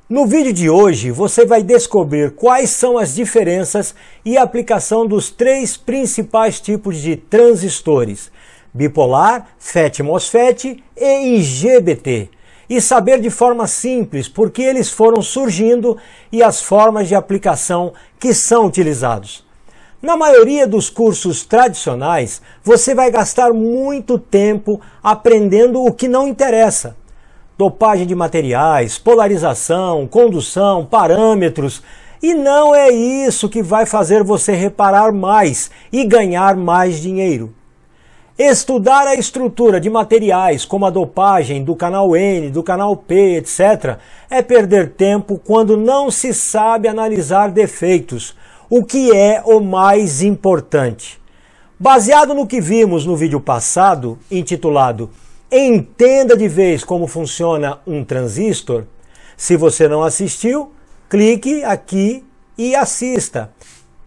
No vídeo de hoje você vai descobrir quais são as diferenças e aplicação dos três principais tipos de transistores: bipolar, FET-MOSFET e IGBT, e saber de forma simples por que eles foram surgindo e as formas de aplicação que são utilizados. Na maioria dos cursos tradicionais, você vai gastar muito tempo aprendendo o que não interessa. Dopagem de materiais, polarização, condução, parâmetros. E não é isso que vai fazer você reparar mais e ganhar mais dinheiro. Estudar a estrutura de materiais, como a dopagem do canal N, do canal P, etc., é perder tempo quando não se sabe analisar defeitos, o que é o mais importante. Baseado no que vimos no vídeo passado, intitulado Entenda de vez como funciona um transistor, se você não assistiu, clique aqui e assista.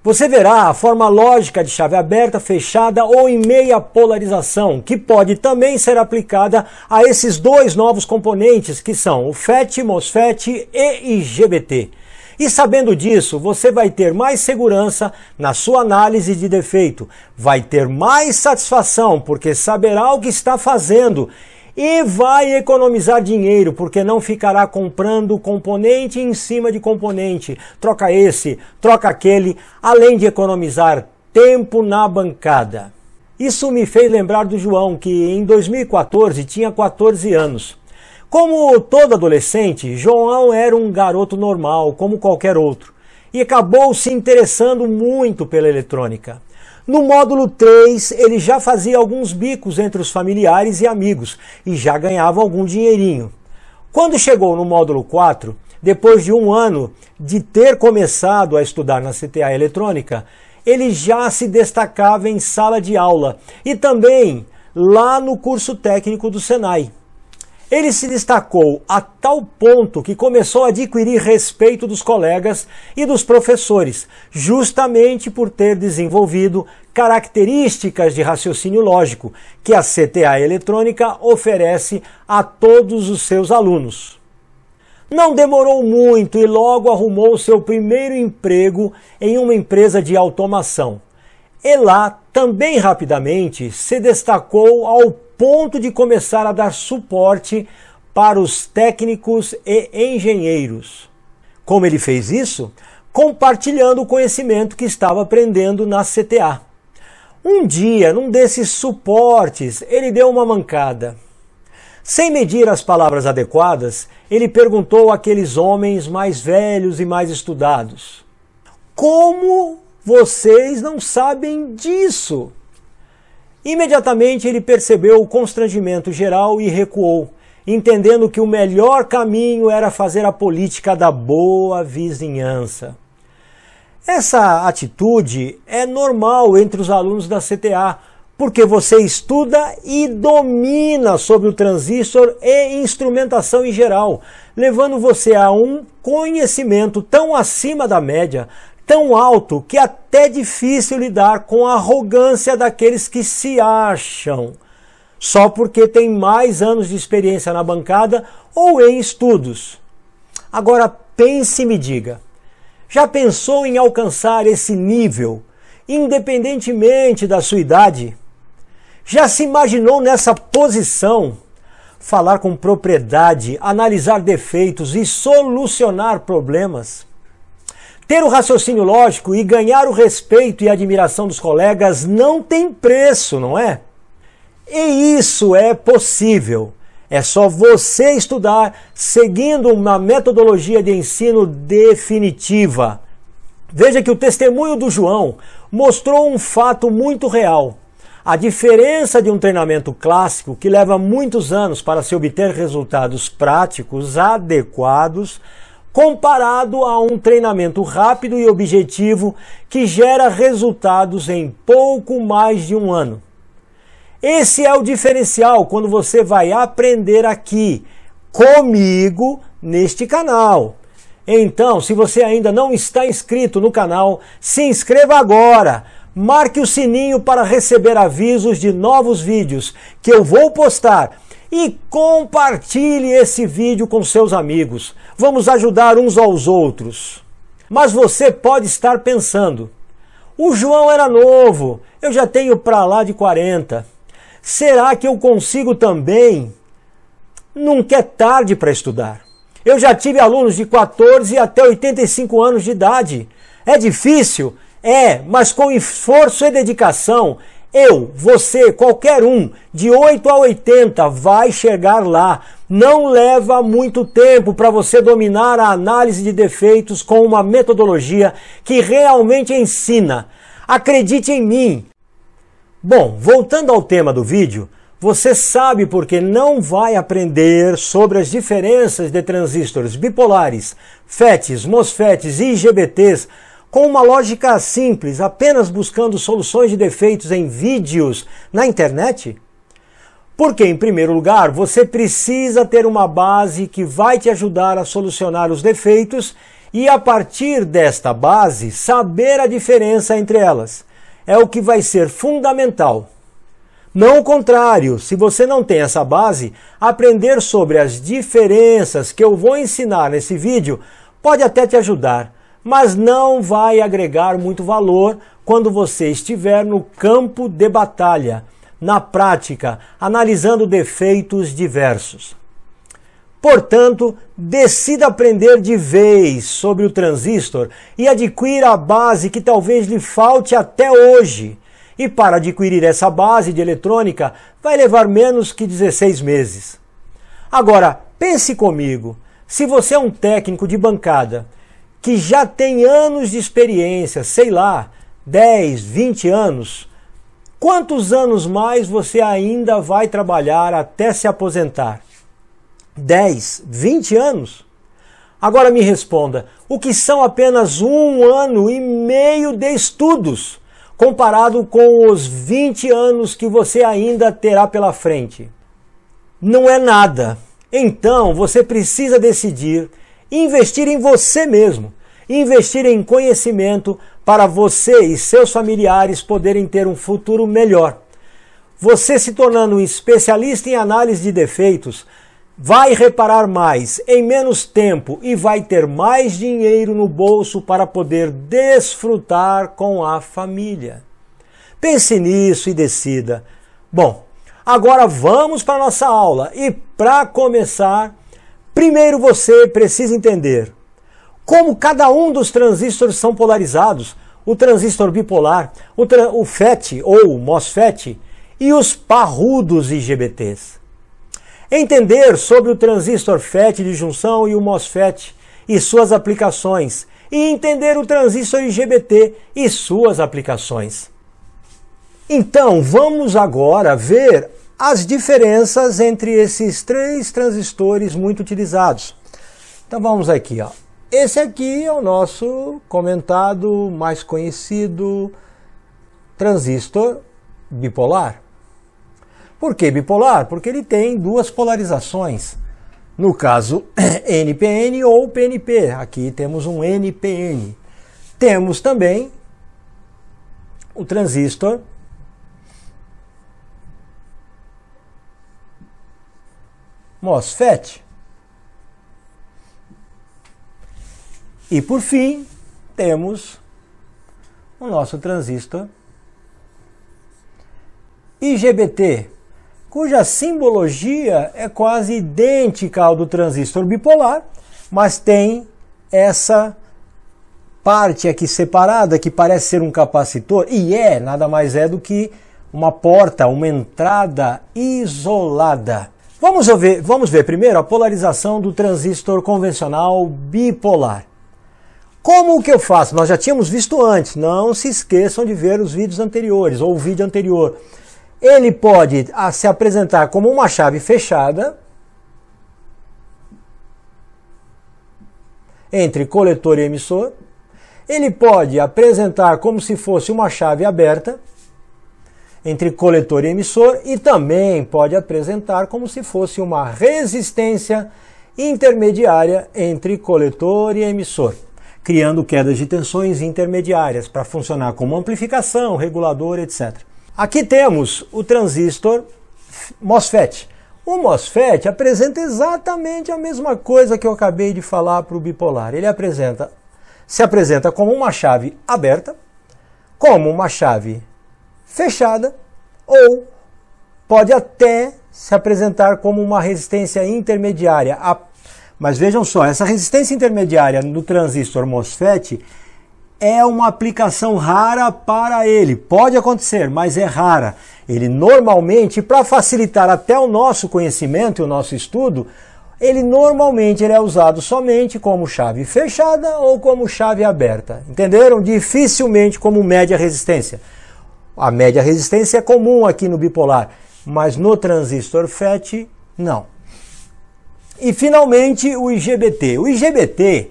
Você verá a forma lógica de chave aberta, fechada ou em meia polarização, que pode também ser aplicada a esses dois novos componentes que são o FET, MOSFET e IGBT. E sabendo disso, você vai ter mais segurança na sua análise de defeito, vai ter mais satisfação porque saberá o que está fazendo e vai economizar dinheiro porque não ficará comprando componente em cima de componente, troca esse, troca aquele, além de economizar tempo na bancada. Isso me fez lembrar do João, que em 2014 tinha 14 anos. Como todo adolescente, João era um garoto normal, como qualquer outro, e acabou se interessando muito pela eletrônica. No módulo 3, ele já fazia alguns bicos entre os familiares e amigos, e já ganhava algum dinheirinho. Quando chegou no módulo 4, depois de um ano de ter começado a estudar na CTA Eletrônica, ele já se destacava em sala de aula, e também lá no curso técnico do Senai. Ele se destacou a tal ponto que começou a adquirir respeito dos colegas e dos professores, justamente por ter desenvolvido características de raciocínio lógico que a CTA Eletrônica oferece a todos os seus alunos. Não demorou muito e logo arrumou seu primeiro emprego em uma empresa de automação. E lá, também rapidamente, se destacou ao ponto de começar a dar suporte para os técnicos e engenheiros. Como ele fez isso? Compartilhando o conhecimento que estava aprendendo na CTA. Um dia, num desses suportes, ele deu uma mancada. Sem medir as palavras adequadas, ele perguntou àqueles homens mais velhos e mais estudados: como vocês não sabem disso? Imediatamente ele percebeu o constrangimento geral e recuou, entendendo que o melhor caminho era fazer a política da boa vizinhança. Essa atitude é normal entre os alunos da CTA, porque você estuda e domina sobre o transistor e instrumentação em geral, levando você a um conhecimento tão acima da média, tão alto, que é até difícil lidar com a arrogância daqueles que se acham, só porque tem mais anos de experiência na bancada ou em estudos. Agora pense e me diga, já pensou em alcançar esse nível, independentemente da sua idade? Já se imaginou nessa posição? Falar com propriedade, analisar defeitos e solucionar problemas? Ter o raciocínio lógico e ganhar o respeito e admiração dos colegas não tem preço, não é? E isso é possível. É só você estudar seguindo uma metodologia de ensino definitiva. Veja que o testemunho do João mostrou um fato muito real. A diferença de um treinamento clássico, que leva muitos anos para se obter resultados práticos adequados, comparado a um treinamento rápido e objetivo que gera resultados em pouco mais de um ano. Esse é o diferencial quando você vai aprender aqui, comigo, neste canal. Então, se você ainda não está inscrito no canal, se inscreva agora. Marque o sininho para receber avisos de novos vídeos que eu vou postar. e compartilhe esse vídeo com seus amigos. Vamos ajudar uns aos outros. Mas você pode estar pensando, o João era novo, eu já tenho para lá de 40. Será que eu consigo também? Nunca é tarde para estudar. Eu já tive alunos de 14 até 85 anos de idade. É difícil? É, mas com esforço e dedicação, eu, você, qualquer um, de 8 a 80 vai chegar lá. Não leva muito tempo para você dominar a análise de defeitos com uma metodologia que realmente ensina. Acredite em mim. Bom, voltando ao tema do vídeo, você sabe porque não vai aprender sobre as diferenças de transistores bipolares, FETs, MOSFETs e IGBTs com uma lógica simples, apenas buscando soluções de defeitos em vídeos na internet? Porque, em primeiro lugar, você precisa ter uma base que vai te ajudar a solucionar os defeitos e, a partir desta base, saber a diferença entre elas. É o que vai ser fundamental. Não o contrário, se você não tem essa base, aprender sobre as diferenças que eu vou ensinar nesse vídeo pode até te ajudar, mas não vai agregar muito valor quando você estiver no campo de batalha, na prática, analisando defeitos diversos. Portanto, decida aprender de vez sobre o transistor e adquira a base que talvez lhe falte até hoje. E para adquirir essa base de eletrônica vai levar menos que 16 meses. Agora, pense comigo, se você é um técnico de bancada que já tem anos de experiência, sei lá, 10, 20 anos, quantos anos mais você ainda vai trabalhar até se aposentar? 10, 20 anos? Agora me responda, o que são apenas 1 ano e meio de estudos, comparado com os 20 anos que você ainda terá pela frente? Não é nada. Então você precisa decidir investir em você mesmo, investir em conhecimento para você e seus familiares poderem ter um futuro melhor. Você se tornando um especialista em análise de defeitos, vai reparar mais em menos tempo e vai ter mais dinheiro no bolso para poder desfrutar com a família. Pense nisso e decida. Bom, agora vamos para a nossa aula e para começar, primeiro você precisa entender como cada um dos transistores são polarizados, o transistor bipolar, o FET ou MOSFET e os parrudos IGBTs. Entender sobre o transistor FET de junção e o MOSFET e suas aplicações, e entender o transistor IGBT e suas aplicações. Então, vamos agora ver as diferenças entre esses 3 transistores muito utilizados. Então vamos aqui, ó. Esse aqui é o nosso comentado, mais conhecido transistor bipolar. Por que bipolar? Porque ele tem 2 polarizações. No caso, NPN ou PNP. Aqui temos um NPN. Temos também o transistor MOSFET. E por fim, temos o nosso transistor IGBT, cuja simbologia é quase idêntica ao do transistor bipolar, mas tem essa parte aqui separada que parece ser um capacitor, e nada mais é do que uma porta, uma entrada isolada. Vamos ver primeiro a polarização do transistor convencional bipolar. Como que eu faço? Nós já tínhamos visto antes, não se esqueçam de ver os vídeos anteriores ou o vídeo anterior. Ele pode se apresentar como uma chave fechada entre coletor e emissor. Ele pode apresentar como se fosse uma chave aberta entre coletor e emissor e também pode apresentar como se fosse uma resistência intermediária entre coletor e emissor, criando quedas de tensões intermediárias para funcionar como amplificação, regulador, etc. Aqui temos o transistor MOSFET, O MOSFET apresenta exatamente a mesma coisa que eu acabei de falar para o bipolar. Ele se apresenta como uma chave aberta, como uma chave fechada, ou pode até se apresentar como uma resistência intermediária. Mas vejam só, essa resistência intermediária no transistor MOSFET é uma aplicação rara para ele. Pode acontecer, mas é rara. Ele normalmente, para facilitar até o nosso conhecimento e o nosso estudo, ele é usado somente como chave fechada ou como chave aberta. Entenderam? Dificilmente como média resistência. A média resistência é comum aqui no bipolar, mas no transistor FET, não. E finalmente o IGBT. O IGBT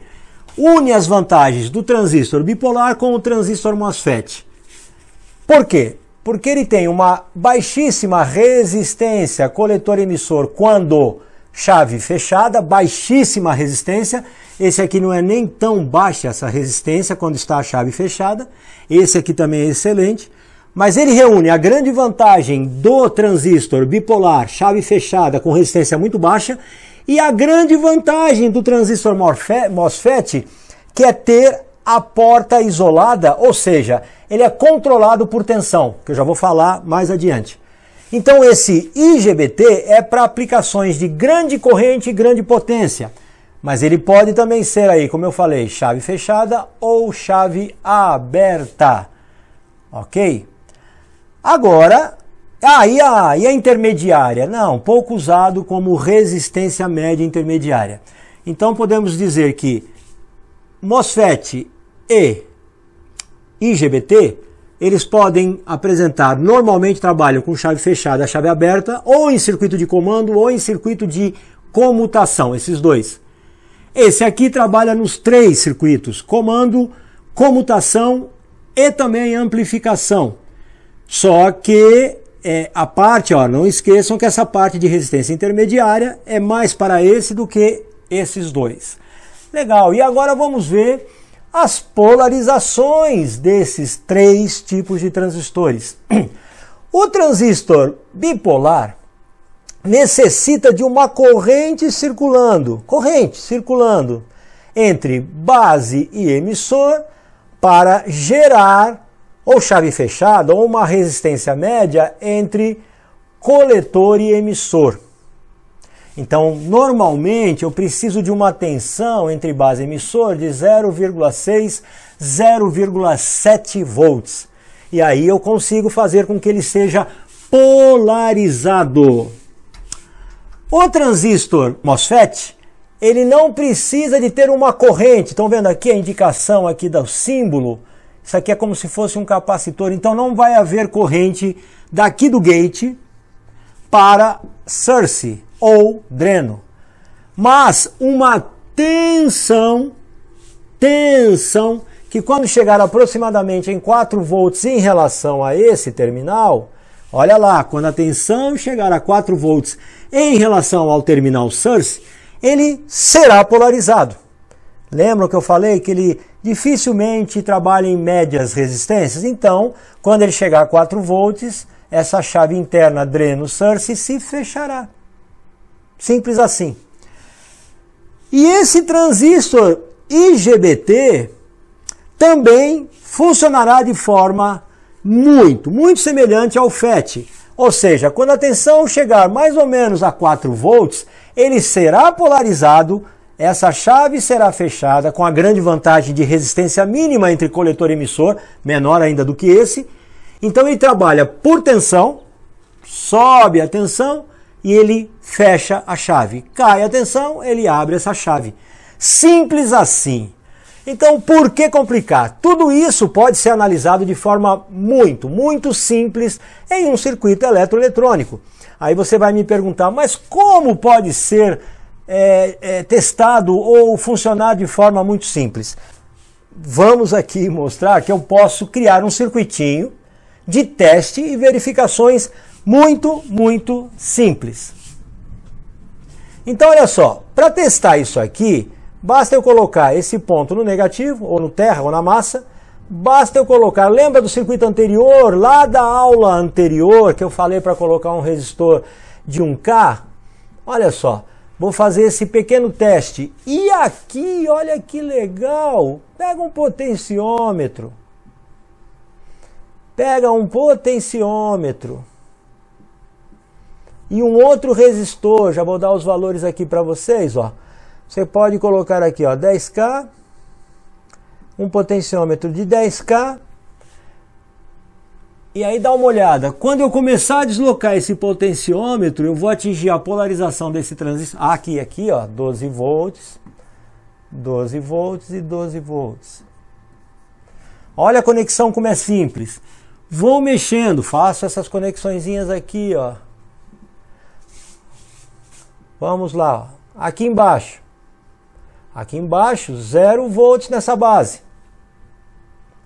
une as vantagens do transistor bipolar com o transistor MOSFET. Por quê? Porque ele tem uma baixíssima resistência coletor-emissor quando chave fechada, baixíssima resistência. Esse aqui não é nem tão baixa essa resistência quando está a chave fechada. Esse aqui também é excelente. Mas ele reúne a grande vantagem do transistor bipolar, chave fechada com resistência muito baixa, e a grande vantagem do transistor MOSFET, que é ter a porta isolada, ou seja, ele é controlado por tensão, que eu já vou falar mais adiante. Então esse IGBT é para aplicações de grande corrente e grande potência, mas ele pode também ser aí, como eu falei, chave fechada ou chave aberta, ok? Agora, e a intermediária? Não, pouco usado como resistência média intermediária. Então podemos dizer que MOSFET e IGBT, eles podem apresentar, normalmente trabalham com chave fechada, chave aberta, ou em circuito de comando, ou em circuito de comutação, esses dois. Esse aqui trabalha nos 3 circuitos, comando, comutação e também amplificação. Só que a parte, não esqueçam que essa parte de resistência intermediária é mais para esse do que esses dois. Legal, e agora vamos ver as polarizações desses 3 tipos de transistores. O transistor bipolar necessita de uma corrente circulando entre base e emissor para gerar ou chave fechada ou uma resistência média entre coletor e emissor. Então, normalmente, eu preciso de uma tensão entre base e emissor de 0,6, 0,7 volts. E aí eu consigo fazer com que ele seja polarizado. O transistor MOSFET, ele não precisa de ter uma corrente. Estão vendo aqui a indicação aqui do símbolo? Isso aqui é como se fosse um capacitor. Então não vai haver corrente daqui do gate para source ou dreno. Mas uma tensão que quando chegar aproximadamente em 4 volts em relação a esse terminal, olha lá, quando a tensão chegar a 4 volts em relação ao terminal source, ele será polarizado. Lembram que eu falei que ele dificilmente trabalha em médias resistências? Então, quando ele chegar a 4 volts, essa chave interna dreno source se fechará. Simples assim. E esse transistor IGBT também funcionará de forma muito semelhante ao FET. Ou seja, quando a tensão chegar mais ou menos a 4 volts, ele será polarizado, essa chave será fechada com a grande vantagem de resistência mínima entre coletor e emissor, menor ainda do que esse. Então ele trabalha por tensão, sobe a tensão e ele fecha a chave. Cai a tensão, ele abre essa chave. Simples assim. Então, por que complicar? Tudo isso pode ser analisado de forma muito simples em um circuito eletroeletrônico. Aí você vai me perguntar, mas como pode ser testado ou funcionar de forma muito simples? Vamos aqui mostrar que eu posso criar um circuitinho de teste e verificações muito simples. Então, olha só, para testar isso aqui, basta eu colocar esse ponto no negativo, ou no terra, ou na massa. Basta eu colocar, lembra do circuito anterior, lá da aula anterior, que eu falei para colocar um resistor de 1K? Olha só, vou fazer esse pequeno teste. E aqui, olha que legal, pega um potenciômetro. Pega um potenciômetro. E um outro resistor, já vou dar os valores aqui para vocês, ó. Você pode colocar aqui, ó, 10K, um potenciômetro de 10K. E aí dá uma olhada, quando eu começar a deslocar esse potenciômetro, eu vou atingir a polarização desse transistor. Aqui, ó, 12 volts, 12 volts e 12 volts. Olha a conexão como é simples. Vou mexendo, faço essas conexõezinhas aqui, ó. Vamos lá, ó. Aqui embaixo. Aqui embaixo, 0 volts nessa base.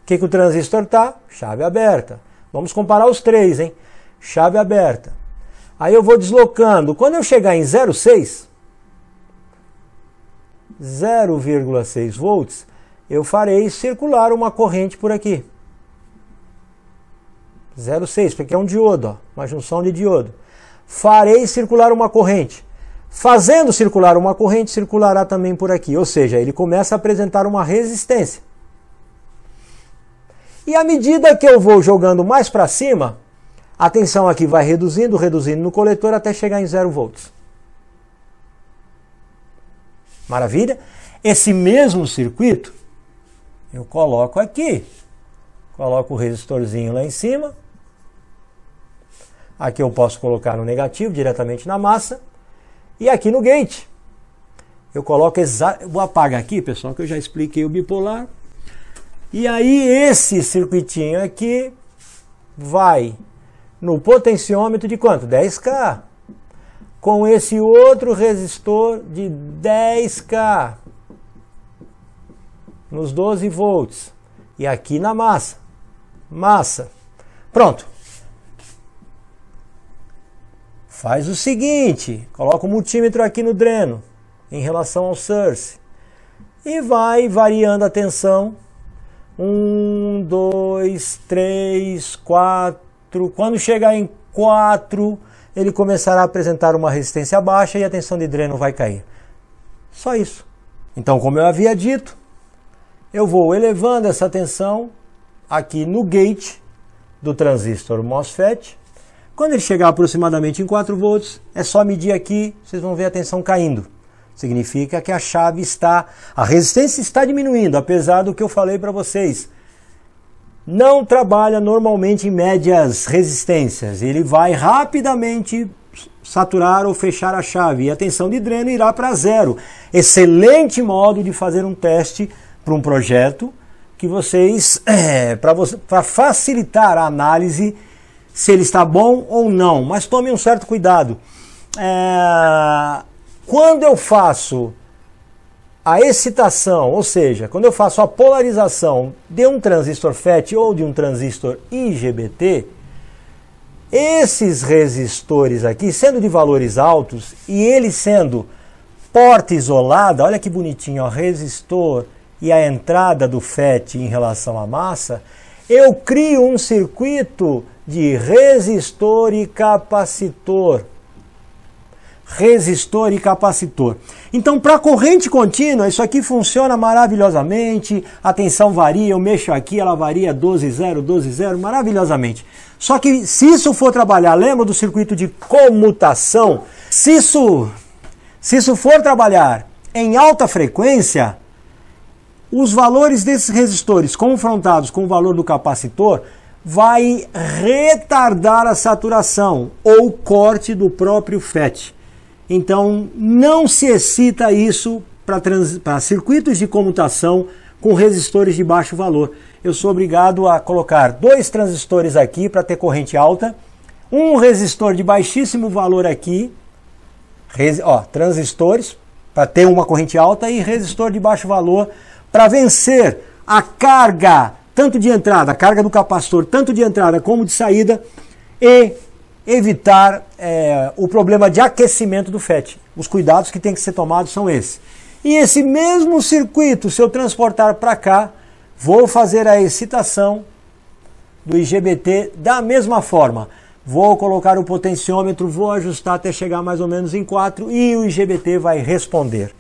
O que o transistor tá? Chave aberta. Vamos comparar os três, hein? Chave aberta. Aí eu vou deslocando. Quando eu chegar em 0,6, 0,6 volts, eu farei circular uma corrente por aqui. 0,6, porque é um diodo, ó, uma junção de diodo. Farei circular uma corrente. Fazendo circular uma corrente, circulará também por aqui. Ou seja, ele começa a apresentar uma resistência. E à medida que eu vou jogando mais para cima, a tensão aqui vai reduzindo, reduzindo no coletor até chegar em 0 volts. Maravilha? Esse mesmo circuito, eu coloco aqui. Coloco o resistorzinho lá em cima. Aqui eu posso colocar no negativo, diretamente na massa. E aqui no gate, eu coloco vou apagar aqui, pessoal, que eu já expliquei o bipolar. E aí esse circuitinho aqui vai no potenciômetro de quanto? 10K. Com esse outro resistor de 10K. Nos 12 volts. E aqui na massa. Massa. Pronto. Faz o seguinte, coloca o multímetro aqui no dreno, em relação ao source. E vai variando a tensão. 1, 2, 3, 4. Quando chegar em 4, ele começará a apresentar uma resistência baixa e a tensão de dreno vai cair. Só isso. Então, como eu havia dito, eu vou elevando essa tensão aqui no gate do transistor MOSFET. Quando ele chegar aproximadamente em 4 volts, é só medir aqui, vocês vão ver a tensão caindo. Significa que a resistência está diminuindo, apesar do que eu falei para vocês. Não trabalha normalmente em médias resistências. Ele vai rapidamente saturar ou fechar a chave e a tensão de dreno irá para 0. Excelente modo de fazer um teste para um projeto que vocês, para facilitar a análise se ele está bom ou não. Mas tome um certo cuidado. Quando eu faço a excitação, ou seja, quando eu faço a polarização de um transistor FET ou de um transistor IGBT, esses resistores aqui, sendo de valores altos e ele sendo porta isolada, olha que bonitinho, ó, resistor e a entrada do FET em relação à massa, eu crio um circuito de resistor e capacitor. Resistor e capacitor. Então, para corrente contínua, isso aqui funciona maravilhosamente, a tensão varia, eu mexo aqui, ela varia 12,0, 12,0, maravilhosamente. Só que se isso for trabalhar, lembra do circuito de comutação? Se isso for trabalhar em alta frequência, os valores desses resistores confrontados com o valor do capacitor vai retardar a saturação ou corte do próprio FET. Então, não se excita isso para circuitos de comutação com resistores de baixo valor. Eu sou obrigado a colocar 2 transistores aqui para ter corrente alta, um resistor de baixíssimo valor aqui, transistores para ter uma corrente alta e resistor de baixo valor para vencer a carga, tanto de entrada, a carga do capacitor, tanto de entrada como de saída, e evitar o problema de aquecimento do FET. Os cuidados que tem que ser tomados são esses. E esse mesmo circuito, se eu transportar para cá, vou fazer a excitação do IGBT da mesma forma. vou colocar o potenciômetro, vou ajustar até chegar mais ou menos em 4 e o IGBT vai responder.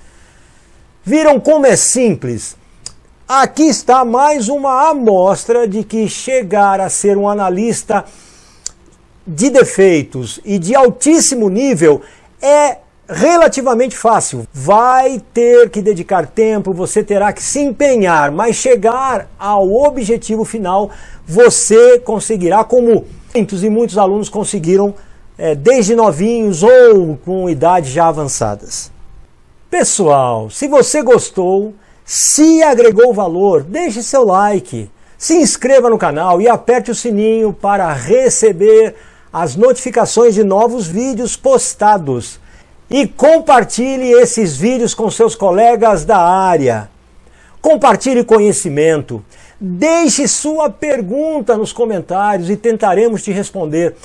Viram como é simples? Aqui está mais uma amostra de que chegar a ser um analista de defeitos e de altíssimo nível é relativamente fácil. Vai ter que dedicar tempo, você terá que se empenhar, mas chegar ao objetivo final você conseguirá, como muitos alunos conseguiram desde novinhos ou com idades já avançadas. Pessoal, se você gostou, se agregou valor, deixe seu like, se inscreva no canal e aperte o sininho para receber as notificações de novos vídeos postados. E compartilhe esses vídeos com seus colegas da área. Compartilhe conhecimento. Deixe sua pergunta nos comentários e tentaremos te responder.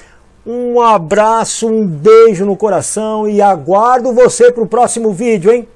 Um abraço, um beijo no coração e aguardo você para o próximo vídeo, hein?